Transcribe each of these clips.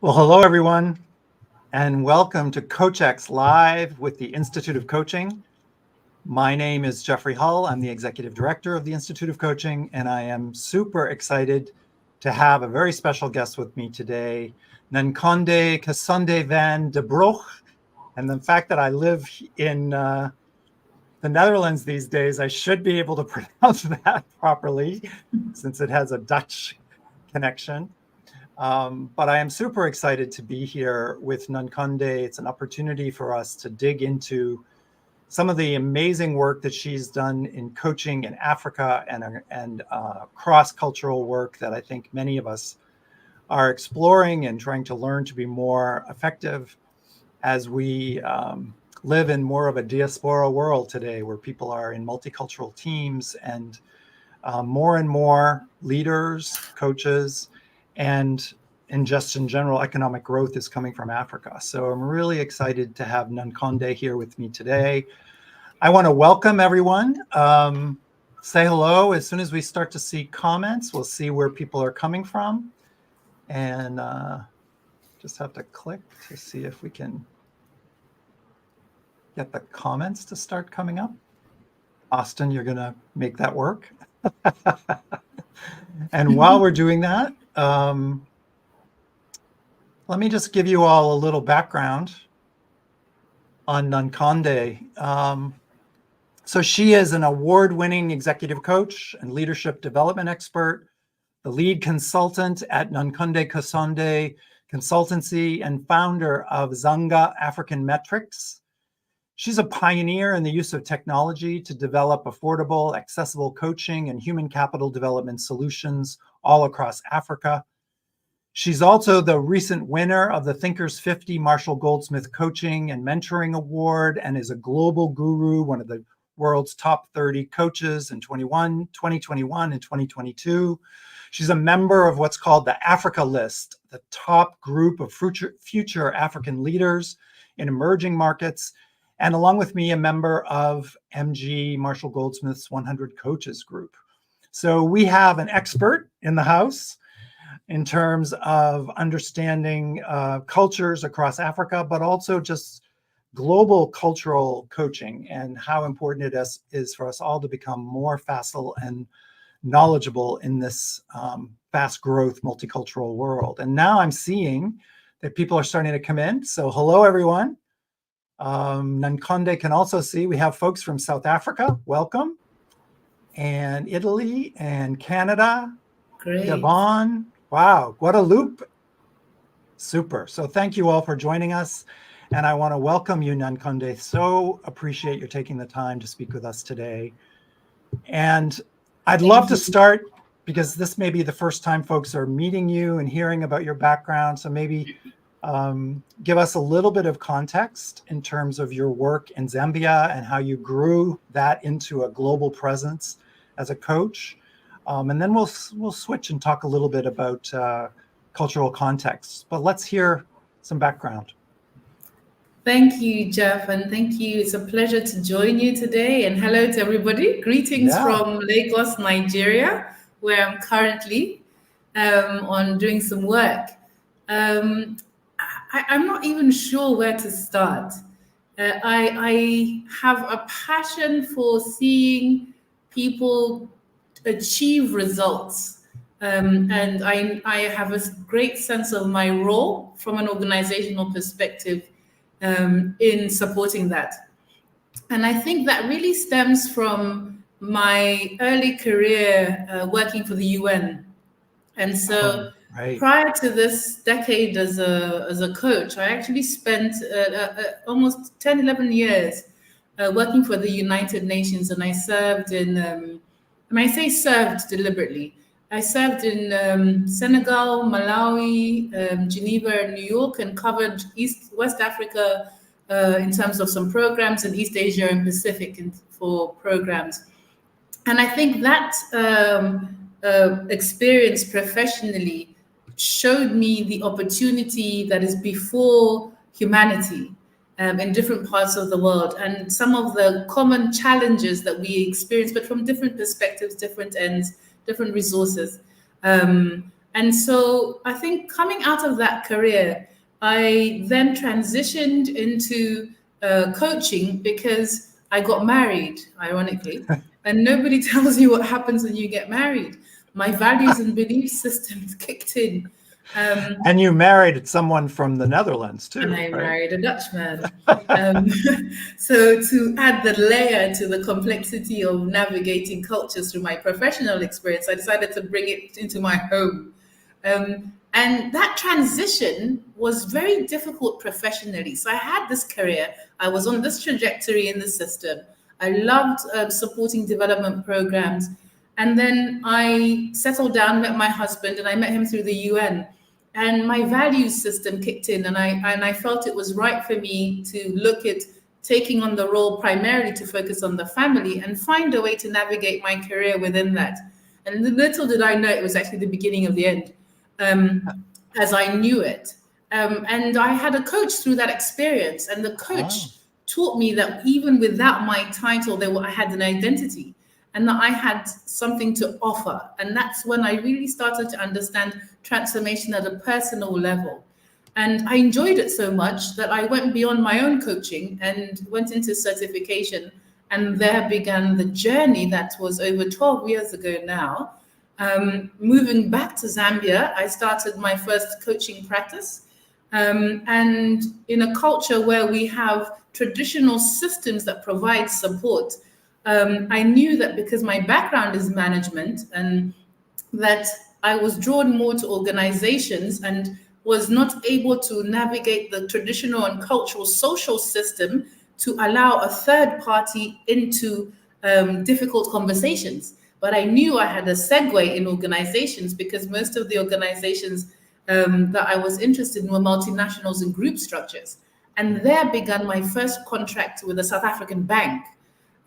Well, hello, everyone, and welcome to CoachX Live with the Institute of Coaching. My name is Jeffrey Hull. I'm the Executive Director of the Institute of Coaching, and I am super excited to have a very special guest with me today, Nankhonde Kasonde-van de Broek. And the fact that I live in the Netherlands these days, I should be able to pronounce that properly since it has a Dutch connection. But I am super excited to be here with Nankhonde. It's an opportunity for us to dig into some of the amazing work that she's done in coaching in Africa and cross-cultural work that I think many of us are exploring and trying to learn to be more effective as we live in more of a diaspora world today, where people are in multicultural teams and more leaders, coaches, and just in general, economic growth is coming from Africa. So I'm really excited to have Nankhonde here with me today. I want to welcome everyone. Say hello. As soon as we start to see comments, we'll see where people are coming from. And just have to click to see if we can get the comments to start coming up. Austin, you're going to make that work. And while we're doing that, let me just give you all a little background on Nankhonde. So she is an award-winning executive coach and leadership development expert, the lead consultant at Nankhonde Kasonde Consultancy and founder of Zanga African Metrics. She's a pioneer in the use of technology to develop affordable, accessible coaching and human capital development solutions all across Africa. She's also the recent winner of the Thinkers 50 Marshall Goldsmith Coaching and Mentoring Award and is a global guru, one of the world's top 30 coaches in 2021 and 2022. She's a member of what's called the Africa List, the top group of future African leaders in emerging markets, and along with me, a member of MG Marshall Goldsmith's 100 Coaches group. So we have an expert in the house in terms of understanding cultures across Africa, but also just global cultural coaching and how important it is for us all to become more facile and knowledgeable in this fast growth multicultural world. And now I'm seeing that people are starting to come in. So hello, everyone. Nankhonde can also see we have folks from South Africa, welcome, and Italy and Canada. Great. Devon, wow, Guadeloupe, super. So thank you all for joining us. And I want to welcome you, Nankhonde. So appreciate you taking the time to speak with us today. And I'd love to start, because this may be the first time folks are meeting you and hearing about your background. So maybe give us a little bit of context in terms of your work in Zambia and how you grew that into a global presence as a coach. And then we'll switch and talk a little bit about cultural context. But let's hear some background. Thank you, Jeff, and thank you. It's a pleasure to join you today. And hello to everybody. Greetings from Lagos, Nigeria, where I'm currently on doing some work. I'm not even sure where to start. I have a passion for seeing people achieve results. And I have a great sense of my role from an organizational perspective in supporting that. And I think that really stems from my early career working for the UN. And so prior to this decade as a coach, I actually spent almost 10, 11 years working for the United Nations. And I served in, and I say served deliberately, I served in Senegal, Malawi, Geneva, and New York, and covered West Africa in terms of some programs, and East Asia and Pacific for programs. And I think that experience professionally showed me the opportunity that is before humanity in different parts of the world, and some of the common challenges that we experience, but from different perspectives, different ends, different resources. And And so I think coming out of that career, I then transitioned into coaching because I got married, ironically, and nobody tells you what happens when you get married. My values and belief systems kicked in. And you married someone from the Netherlands too, and I right? married a Dutchman. So to add the layer to the complexity of navigating cultures through my professional experience, I decided to bring it into my home. And that transition was very difficult professionally. So I had this career, I was on this trajectory in the system. I loved supporting development programs. And then I settled down, met my husband, and I met him through the UN. And my values system kicked in, and I felt it was right for me to look at taking on the role primarily to focus on the family and find a way to navigate my career within that. And little did I know it was actually the beginning of the end, as I knew it. And I had a coach through that experience, and the coach taught me that even without my title, I had an identity and that I had something to offer. And that's when I really started to understand transformation at a personal level. And I enjoyed it so much that I went beyond my own coaching and went into certification. And there began the journey that was over 12 years ago now. Moving back to Zambia, I started my first coaching practice. And in a culture where we have traditional systems that provide support, I knew that because my background is management and that I was drawn more to organizations and was not able to navigate the traditional and cultural social system to allow a third party into difficult conversations. But I knew I had a segue in organizations because most of the organizations that I was interested in were multinationals and group structures. And there began my first contract with a South African bank.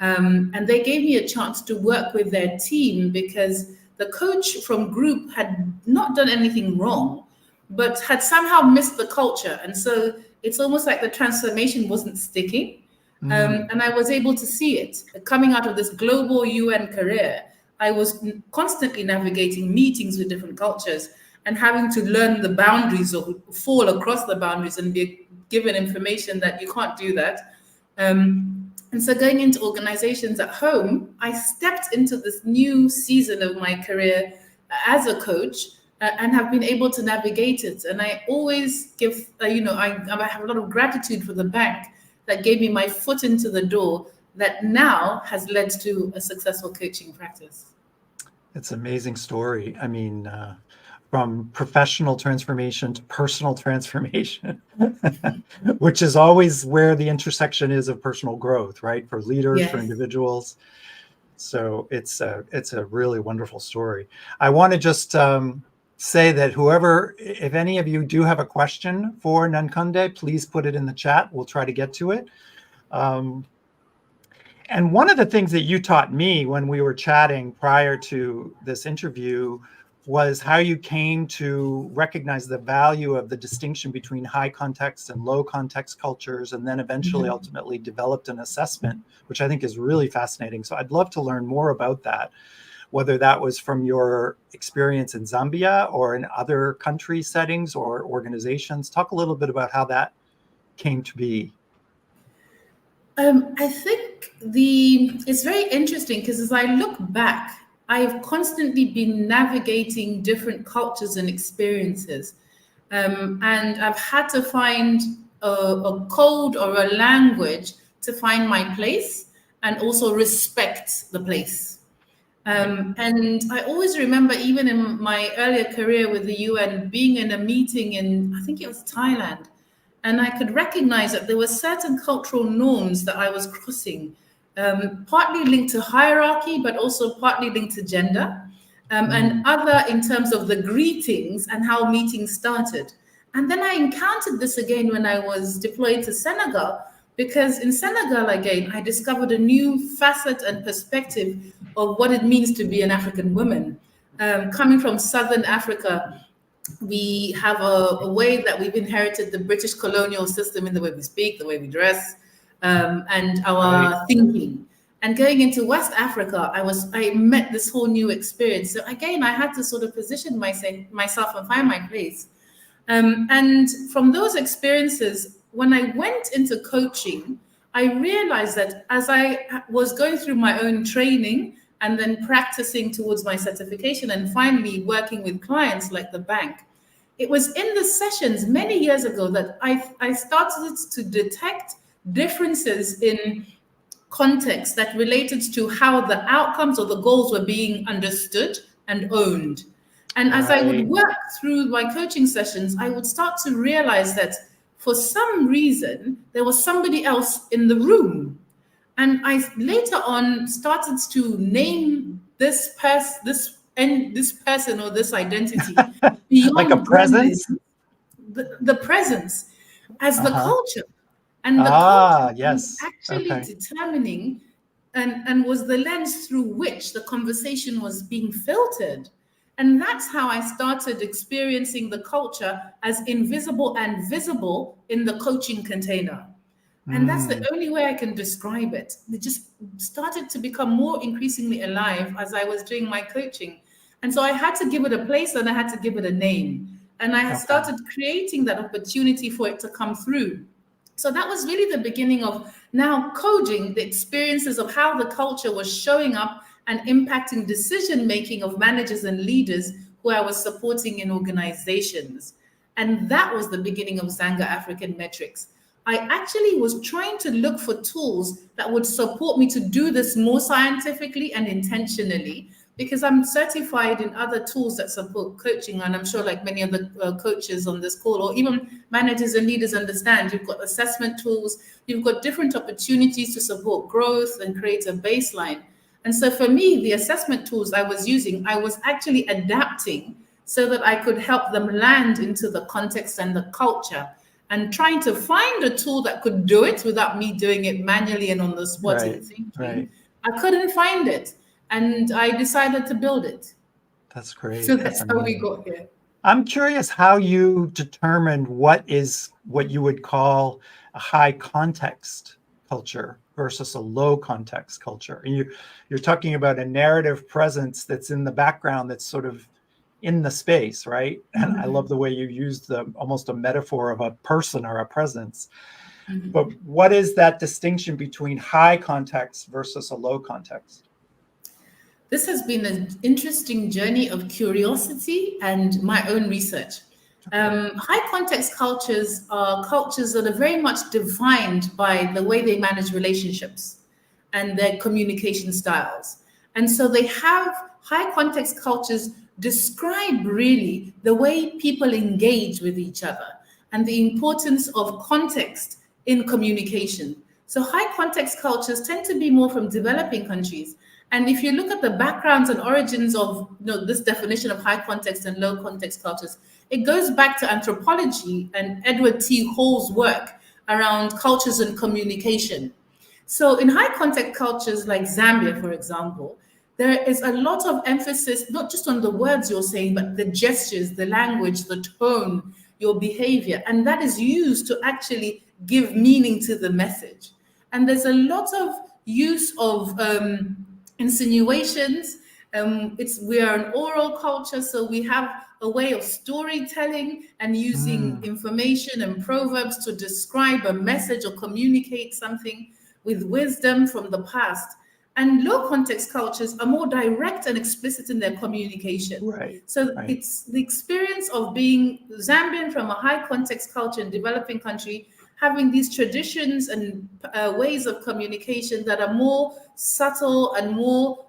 And they gave me a chance to work with their team because the coach from group had not done anything wrong, but had somehow missed the culture. And so it's almost like the transformation wasn't sticking. And I was able to see it. Coming out of this global UN career, I was constantly navigating meetings with different cultures and having to learn the boundaries or fall across the boundaries and be given information that you can't do that. And so going into organizations at home, I stepped into this new season of my career as a coach and have been able to navigate it. And I always give, I have a lot of gratitude for the bank that gave me my foot into the door that now has led to a successful coaching practice. It's an amazing story. I mean, from professional transformation to personal transformation, which is always where the intersection is of personal growth, right? For leaders, Yes. for individuals. So it's a really wonderful story. I want to just say that if any of you do have a question for Nankhonde, please put it in the chat. We'll try to get to it. And one of the things that you taught me when we were chatting prior to this interview was how you came to recognize the value of the distinction between high context and low context cultures, and then eventually ultimately developed an assessment, which I think is really fascinating. So I'd love to learn more about that, whether that was from your experience in Zambia or in other country settings or organizations. Talk a little bit about how that came to be. I think it's very interesting because as I look back, I've constantly been navigating different cultures and experiences. And I've had to find a code or a language to find my place and also respect the place. And I always remember, even in my earlier career with the UN, being in a meeting in, I think it was Thailand, and I could recognize that there were certain cultural norms that I was crossing, partly linked to hierarchy, but also partly linked to gender, and other in terms of the greetings and how meetings started. And then I encountered this again when I was deployed to Senegal, because in Senegal, again, I discovered a new facet and perspective of what it means to be an African woman. Coming from Southern Africa, we have a way that we've inherited the British colonial system in the way we speak, the way we dress, and our thinking. And going into West Africa, I met this whole new experience. So again, I had to sort of position myself and find my place. And from those experiences, when I went into coaching, I realized that as I was going through my own training and then practicing towards my certification and finally working with clients like the bank, it was in the sessions many years ago that I started to detect differences in context that related to how the outcomes or the goals were being understood and owned. And as I would work through my coaching sessions, I would start to realize that for some reason, there was somebody else in the room. And I later on started to name this person or this identity beyond like a presence, the presence as the culture. And the culture was actually determining and was the lens through which the conversation was being filtered. And that's how I started experiencing the culture as invisible and visible in the coaching container. And that's the only way I can describe it. It just started to become more increasingly alive as I was doing my coaching. And so I had to give it a place and I had to give it a name. And I started creating that opportunity for it to come through. So that was really the beginning of now coding the experiences of how the culture was showing up and impacting decision-making of managers and leaders who I was supporting in organizations. And that was the beginning of Zanga African Metrics. I actually was trying to look for tools that would support me to do this more scientifically and intentionally, because I'm certified in other tools that support coaching. And I'm sure like many of the coaches on this call, or even managers and leaders understand, you've got assessment tools, you've got different opportunities to support growth and create a baseline. And so for me, the assessment tools I was using, I was actually adapting so that I could help them land into the context and the culture, and trying to find a tool that could do it without me doing it manually and on the spot and thinking. I couldn't find it. And I decided to build it. That's great. So that's how we got here. I'm curious how you determined what you would call a high context culture versus a low context culture. And you're talking about a narrative presence that's in the background, that's sort of in the space, right? And I love the way you used almost a metaphor of a person or a presence. But what is that distinction between high context versus a low context? This has been an interesting journey of curiosity and my own research. High context cultures are cultures that are very much defined by the way they manage relationships and their communication styles. And so they have high context cultures describe really the way people engage with each other and the importance of context in communication. So high context cultures tend to be more from developing countries. And if you look at the backgrounds and origins of this definition of high context and low context cultures, it goes back to anthropology and Edward T. Hall's work around cultures and communication. So in high context cultures like Zambia, for example, there is a lot of emphasis, not just on the words you're saying, but the gestures, the language, the tone, your behavior. And that is used to actually give meaning to the message. And there's a lot of use of insinuations. We are an oral culture, so we have a way of storytelling and using information and proverbs to describe a message or communicate something with wisdom from the past. And low context cultures are more direct and explicit in their communication. It's the experience of being Zambian from a high context culture and developing country, having these traditions and ways of communication that are more subtle and more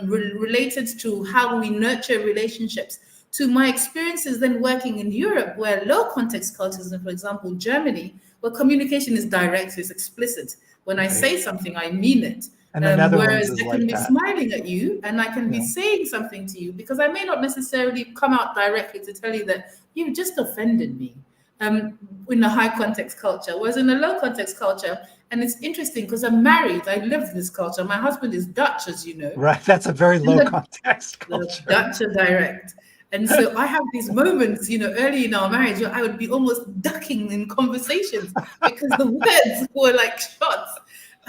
related to how we nurture relationships, to my experiences then working in Europe, where low context cultures, and for example, Germany, where communication is direct, it's explicit. When I say something, I mean it. And the Netherlands whereas is I can be that. smiling at you and I can be saying something to you because I may not necessarily come out directly to tell you that you just offended me in a high context culture. Whereas in a low context culture, and it's interesting because I'm married, I live in this culture. My husband is Dutch, as you know. Right, that's a very low context culture. The Dutch are direct. And so I have these moments, early in our marriage where I would be almost ducking in conversations because the words were like shots.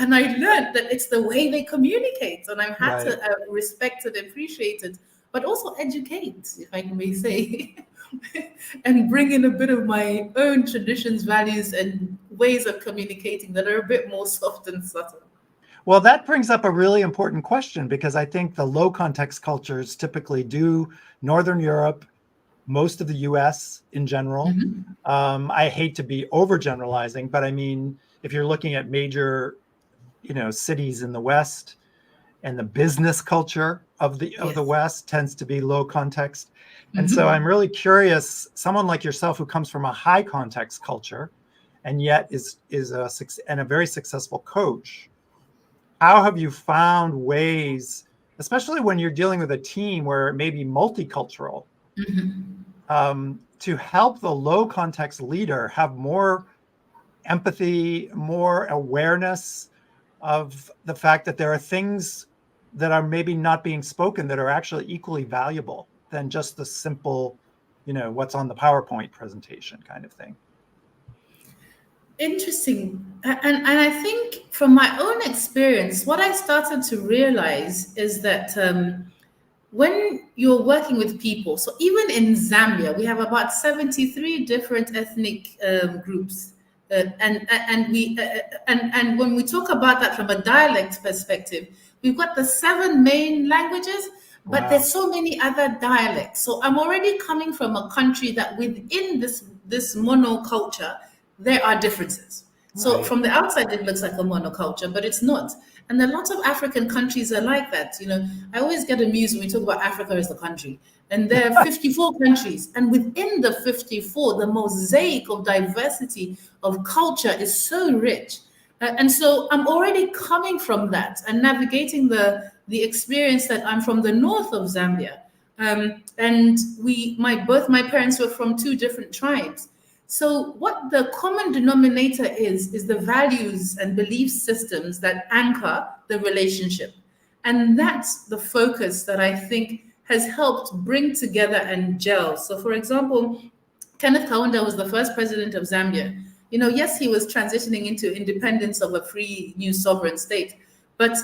And I learned that it's the way they communicate, and I've had Right. to respect it, appreciate it, but also educate, if I may say, and bring in a bit of my own traditions, values, and ways of communicating that are a bit more soft and subtle. Well, that brings up a really important question, because I think the low context cultures typically do Northern Europe, most of the US in general. I hate to be overgeneralizing, but I mean, if you're looking at major, cities in the West, and the business culture of the Yes. West tends to be low context. And Mm-hmm. so I'm really curious, someone like yourself who comes from a high context culture and yet is a very successful coach, how have you found ways, especially when you're dealing with a team where it may be multicultural, to help the low context leader have more empathy, more awareness of the fact that there are things that are maybe not being spoken that are actually equally valuable than just the simple, what's on the PowerPoint presentation kind of thing? Interesting. And I think from my own experience, what I started to realize is that when you're working with people, so even in Zambia, we have about 73 different ethnic groups. And when we talk about that from a dialect perspective, we've got the 7 main languages, but Wow. there's so many other dialects. So I'm already coming from a country that within this monoculture, there are differences. So Right. from the outside, it looks like a monoculture, but it's not. And a lot of African countries are like that. I always get amused when we talk about Africa as a country. And there are 54 countries. And within the 54, the mosaic of diversity of culture is so rich. And so I'm already coming from that and navigating the experience that I'm from the north of Zambia. And both my parents were from 2 different tribes. So what the common denominator is the values and belief systems that anchor the relationship. And that's the focus that I think has helped bring together and gel. So for example, Kenneth Kaunda was the first president of Zambia. Yes, he was transitioning into independence of a free new sovereign state, but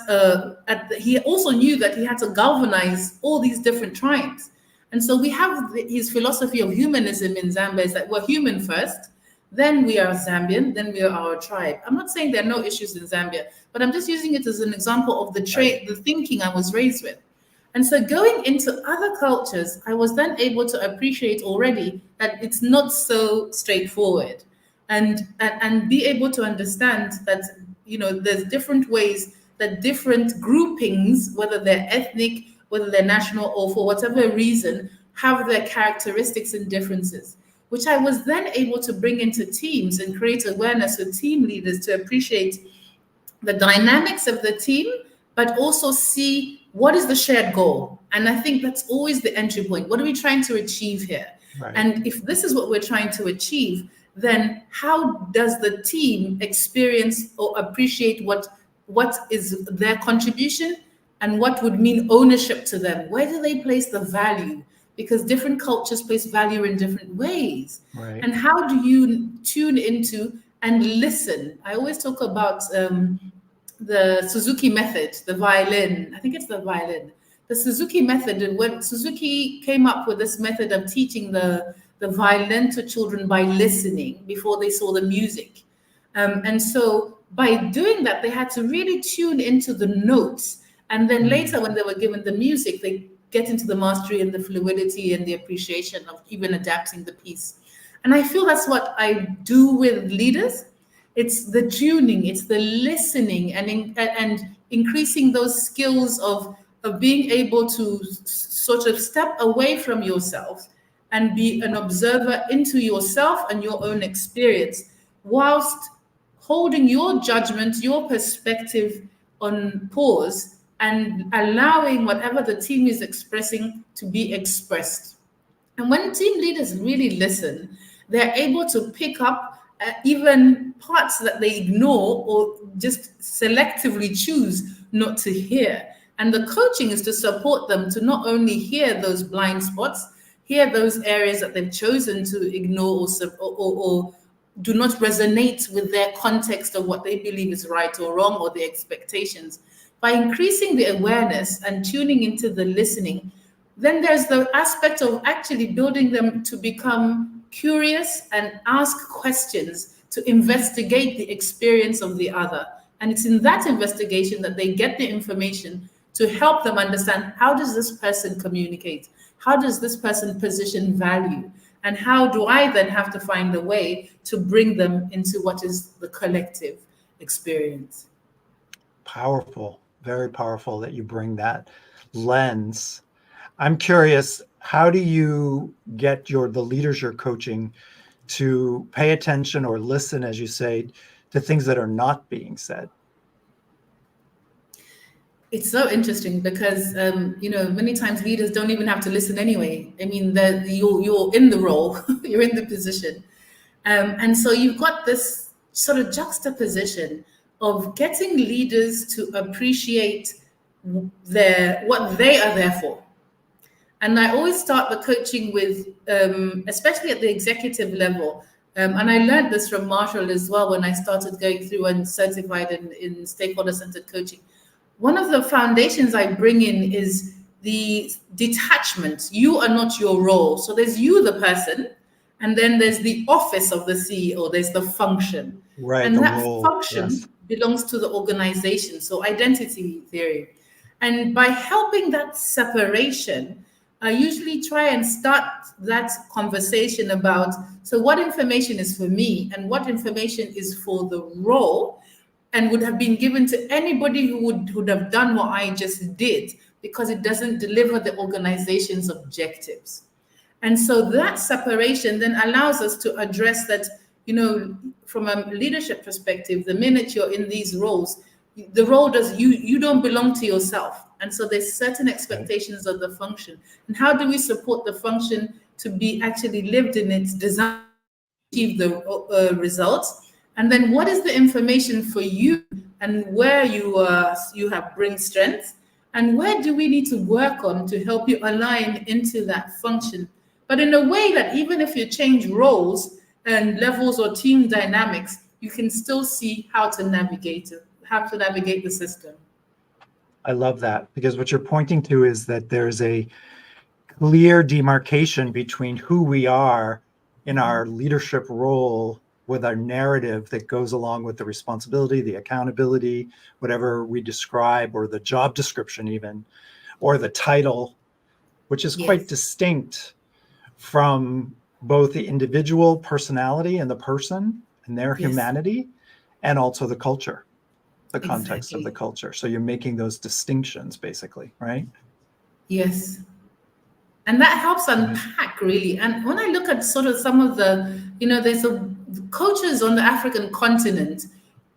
he also knew that he had to galvanize all these different tribes. And so we have his philosophy of humanism in Zambia is that we're human first, then we are Zambian, then we are our tribe. I'm not saying there are no issues in Zambia, but I'm just using it as an example of the thinking I was raised with. And so going into other cultures, I was then able to appreciate already that it's not so straightforward, and be able to understand that there's different ways that different groupings, whether they're ethnic, whether they're national, or for whatever reason, have their characteristics and differences, which I was then able to bring into teams and create awareness with team leaders to appreciate the dynamics of the team, but also see what is the shared goal. And I think that's always the entry point. What are we trying to achieve here? Right. And if this is what we're trying to achieve, then how does the team experience or appreciate what is their contribution and what would mean ownership to them? Where do they place the value? Because different cultures place value in different ways. Right. And how do you tune into and listen? I always talk about the Suzuki method, the violin. I think it's the violin. The Suzuki method, and when Suzuki came up with this method of teaching the violin to children by listening before they saw the music. And so by doing that, they had to really tune into the notes. And then later, when they were given the music, they get into the mastery and the fluidity and the appreciation of even adapting the piece. And I feel that's what I do with leaders. It's the tuning, it's the listening, and increasing those skills of being able to sort of step away from yourself and be an observer into yourself and your own experience, whilst holding your judgment, your perspective on pause, and allowing whatever the team is expressing to be expressed. And when team leaders really listen, they're able to pick up even parts that they ignore or just selectively choose not to hear. And the coaching is to support them to not only hear those blind spots, hear those areas that they've chosen to ignore or do not resonate with their context of what they believe is right or wrong or the expectations. By increasing the awareness and tuning into the listening, then there's the aspect of actually building them to become curious and ask questions, to investigate the experience of the other. And it's in that investigation that they get the information to help them understand, how does this person communicate? How does this person position value? And how do I then have to find a way to bring them into what is the collective experience? Powerful, very powerful that you bring that lens. I'm curious, how do you get the leaders you're coaching to pay attention or listen, as you say, to things that are not being said? It's so interesting because many times leaders don't even have to listen anyway. I mean, you're in the role, you're in the position, and so you've got this sort of juxtaposition of getting leaders to appreciate what they are there for. And I always start the coaching with, especially at the executive level, and I learned this from Marshall as well when I started going through and certified in stakeholder-centered coaching. One of the foundations I bring in is the detachment. You are not your role. So there's you, the person, and then there's the office of the CEO. There's the function. Right. And that role, function yes, belongs to the organization. So identity theory. And by helping that separation, I usually try and start that conversation about, so what information is for me and what information is for the role, and would have been given to anybody who would have done what I just did, because it doesn't deliver the organization's objectives. And so that separation then allows us to address that, from a leadership perspective, the minute you're in these roles, the role you don't belong to yourself. And so there's certain expectations of the function. And how do we support the function to be actually lived in its design to achieve the results? And then what is the information for you, and where you have bring strengths, and where do we need to work on to help you align into that function? But in a way that even if you change roles and levels or team dynamics, you can still see how to navigate the system. I love that, because what you're pointing to is that there's a clear demarcation between who we are in our leadership role with our narrative that goes along with the responsibility, the accountability, whatever we describe, or the job description even, or the title, which is quite distinct from both the individual personality and the person and their humanity, and also the culture, the context of the culture. So you're making those distinctions basically, right? Yes. And that helps unpack really. And when I look at sort of some of the, there's coaches on the African continent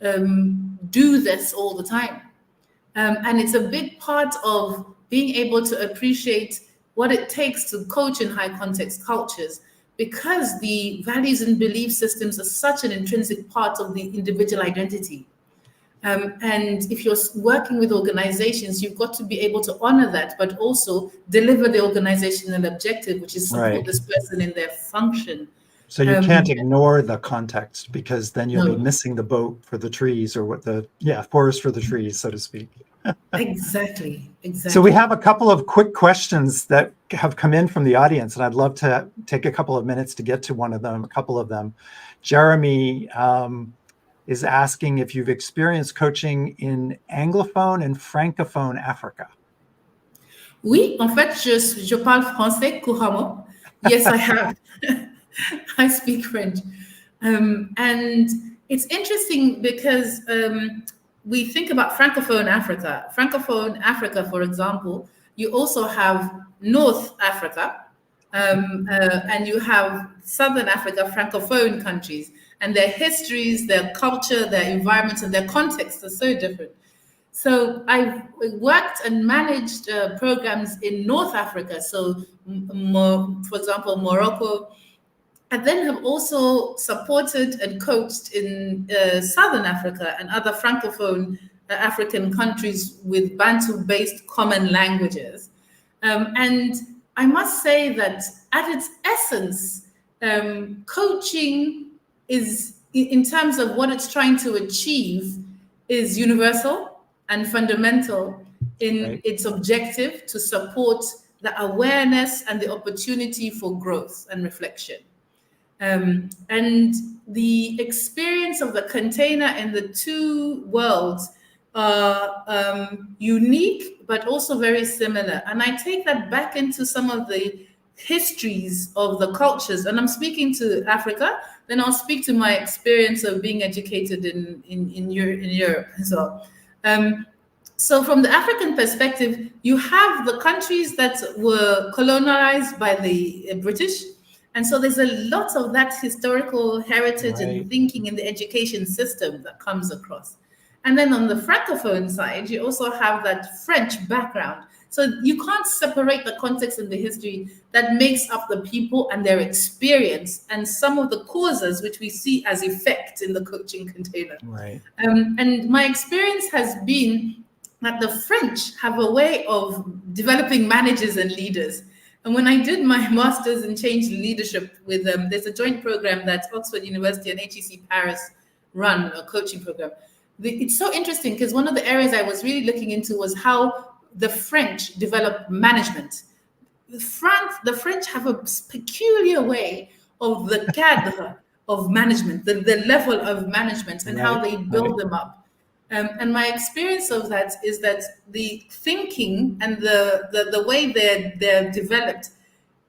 do this all the time. And it's a big part of being able to appreciate what it takes to coach in high context cultures, because the values and belief systems are such an intrinsic part of the individual identity. And if you're working with organizations, you've got to be able to honor that, but also deliver the organizational objective, which is support this person in their function. So you can't ignore the context, because then you'll be missing the boat for the trees, or forest for the trees, so to speak. Exactly. So we have a couple of quick questions that have come in from the audience, and I'd love to take a couple of minutes to get to a couple of them. Jeremy is asking if you've experienced coaching in Anglophone and Francophone Africa. Oui, en fait, je parle français couramment. Yes, I have. I speak French. And it's interesting because we think about Francophone Africa. Francophone Africa, for example, you also have North Africa, and you have Southern Africa, Francophone countries, and their histories, their culture, their environments, and their contexts are so different. So I've worked and managed programs in North Africa, so for example, Morocco, and then have also supported and coached in Southern Africa and other Francophone African countries with Bantu-based common languages. And I must say that at its essence, coaching is, in terms of what it's trying to achieve, is universal and fundamental in its objective to support the awareness and the opportunity for growth and reflection. And the experience of the container in the two worlds are unique, but also very similar. And I take that back into some of the histories of the cultures. And I'm speaking to Africa, then I'll speak to my experience of being educated in Europe as well. So from the African perspective, you have the countries that were colonized by the British. And so there's a lot of that historical heritage and thinking in the education system that comes across. And then on the Francophone side, you also have that French background. So you can't separate the context and the history that makes up the people and their experience and some of the causes which we see as effect in the coaching container. And my experience has been that the French have a way of developing managers and leaders. And when I did my master's in change leadership with there's a joint program that Oxford University and HEC Paris run, a coaching program. It's so interesting because one of the areas I was really looking into was how the French develop management. The French have a peculiar way of the cadre of management, the level of management and how they build them up. And my experience of that is that the thinking and the way they're developed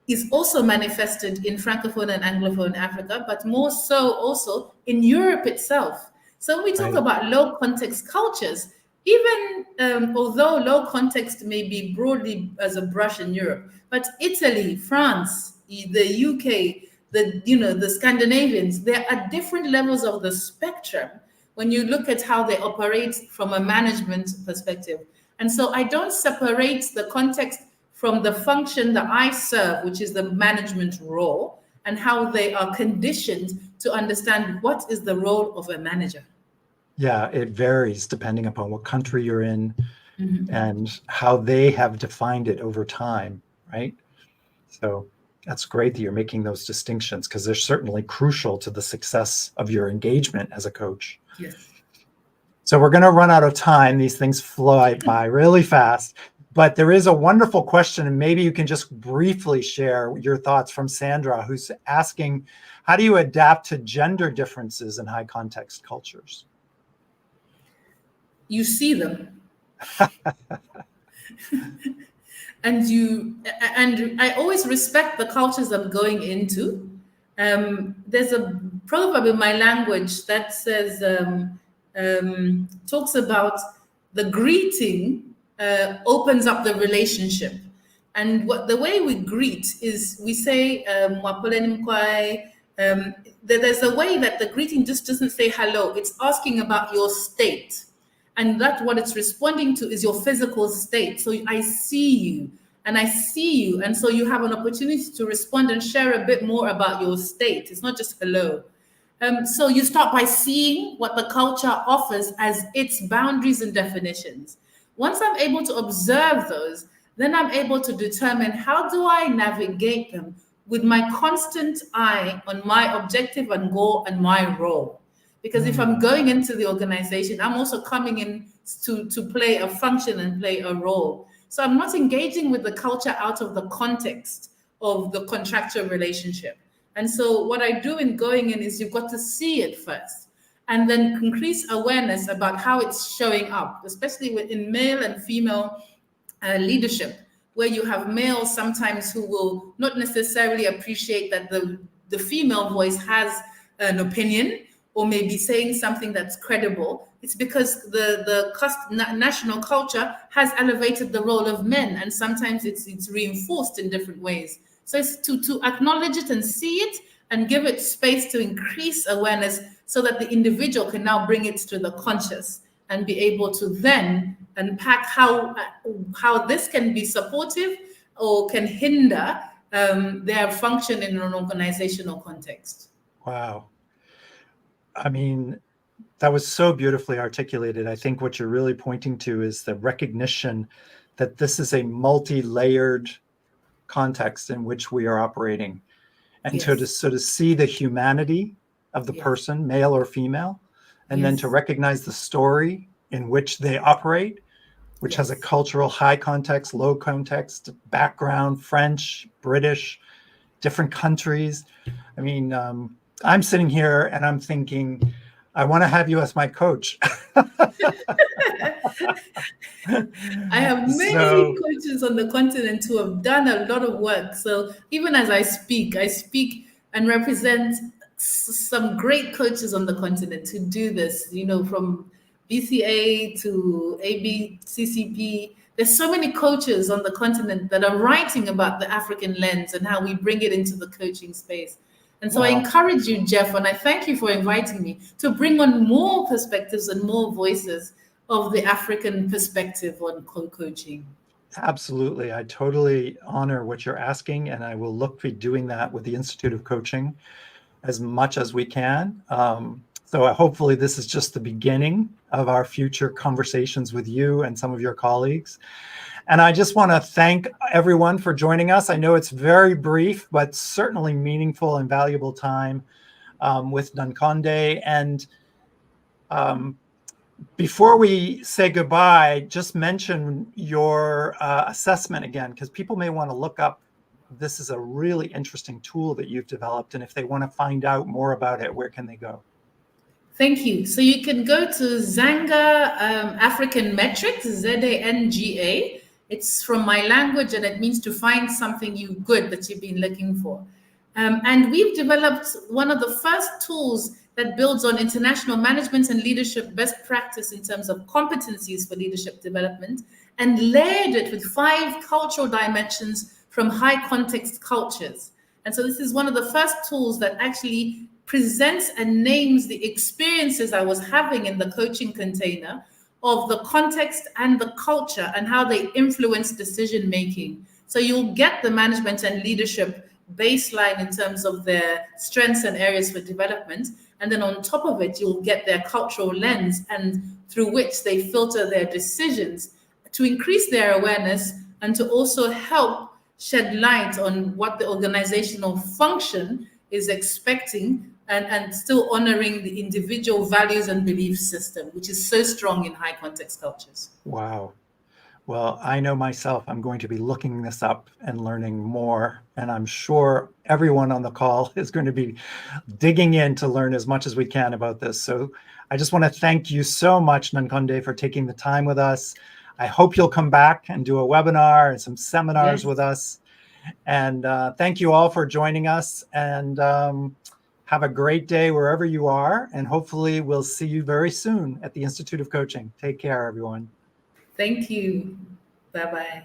is also manifested in Francophone and Anglophone Africa, but more so also in Europe itself. So when we talk about low context cultures, even although low context may be broadly as a brush in Europe, but Italy, France, the UK, the Scandinavians, there are different levels of the spectrum when you look at how they operate from a management perspective. And so I don't separate the context from the function that I serve, which is the management role, and how they are conditioned to understand what is the role of a manager. Yeah, it varies depending upon what country you're in and how they have defined it over time, right? So that's great that you're making those distinctions because they're certainly crucial to the success of your engagement as a coach. Yes. So we're going to run out of time. These things fly by really fast, but there is a wonderful question, and maybe you can just briefly share your thoughts from Sandra, who's asking, how do you adapt to gender differences in high context cultures? You see them. And I always respect the cultures I'm going into. There's a proverb in my language that says, talks about the greeting opens up the relationship. And the way we greet is we say, there's a way that the greeting just doesn't say hello. It's asking about your state. And that what it's responding to is your physical state. So I see you and I see you. And so you have an opportunity to respond and share a bit more about your state. It's not just hello. So you start by seeing what the culture offers as its boundaries and definitions. Once I'm able to observe those, then I'm able to determine how do I navigate them with my constant eye on my objective and goal and my role. Because if I'm going into the organization, I'm also coming in to play a function and play a role. So I'm not engaging with the culture out of the context of the contractual relationship. And so what I do in going in is you've got to see it first and then increase awareness about how it's showing up, especially in male and female leadership, where you have males sometimes who will not necessarily appreciate that the female voice has an opinion or maybe saying something that's credible. It's because the national culture has elevated the role of men, and sometimes it's reinforced in different ways. So it's to acknowledge it and see it and give it space to increase awareness so that the individual can now bring it to the conscious and be able to then unpack how this can be supportive or can hinder their function in an organizational context. Wow. I mean, that was so beautifully articulated. I think what you're really pointing to is the recognition that this is a multi-layered context in which we are operating. And to see the humanity of the Yes. person, male or female, and then Yes. to recognize the story in which they operate, which has a Yes. cultural high context, low context, background, French, British, different countries. I mean, I'm sitting here and I'm thinking, I want to have you as my coach. I have many So, coaches on the continent who have done a lot of work. So even as I speak and represent some great coaches on the continent who do this, you know, from BCA to ABCCP. There's so many coaches on the continent that are writing about the African lens and how we bring it into the coaching space. And so I wow. encourage you, Jeff, and I thank you for inviting me to bring on more perspectives and more voices of the African perspective on coaching. Absolutely. I totally honor what you're asking, and I will look to be doing that with the Institute of Coaching as much as we can. So hopefully this is just the beginning of our future conversations with you and some of your colleagues. And I just want to thank everyone for joining us. I know it's very brief, but certainly meaningful and valuable time with Nankhonde. And before we say goodbye, just mention your assessment again, because people may want to look up. This is a really interesting tool that you've developed. And if they want to find out more about it, where can they go? Thank you. So you can go to Zanga African Metrics, Zanga. It's from my language and it means to find something good that you've been looking for. And we've developed one of the first tools that builds on international management and leadership best practice in terms of competencies for leadership development and layered it with 5 cultural dimensions from high context cultures. And so this is one of the first tools that actually presents and names the experiences I was having in the coaching container of the context and the culture and how they influence decision making. So you'll get the management and leadership baseline in terms of their strengths and areas for development. And then on top of it, you'll get their cultural lens and through which they filter their decisions to increase their awareness and to also help shed light on what the organizational function is expecting and still honoring the individual values and belief system, which is so strong in high context cultures. Wow. Well, I know myself, I'm going to be looking this up and learning more. And I'm sure everyone on the call is going to be digging in to learn as much as we can about this. So I just want to thank you so much, Nankhonde, for taking the time with us. I hope you'll come back and do a webinar and some seminars with us. And thank you all for joining us. And have a great day wherever you are. And hopefully we'll see you very soon at the Institute of Coaching. Take care, everyone. Thank you. Bye-bye.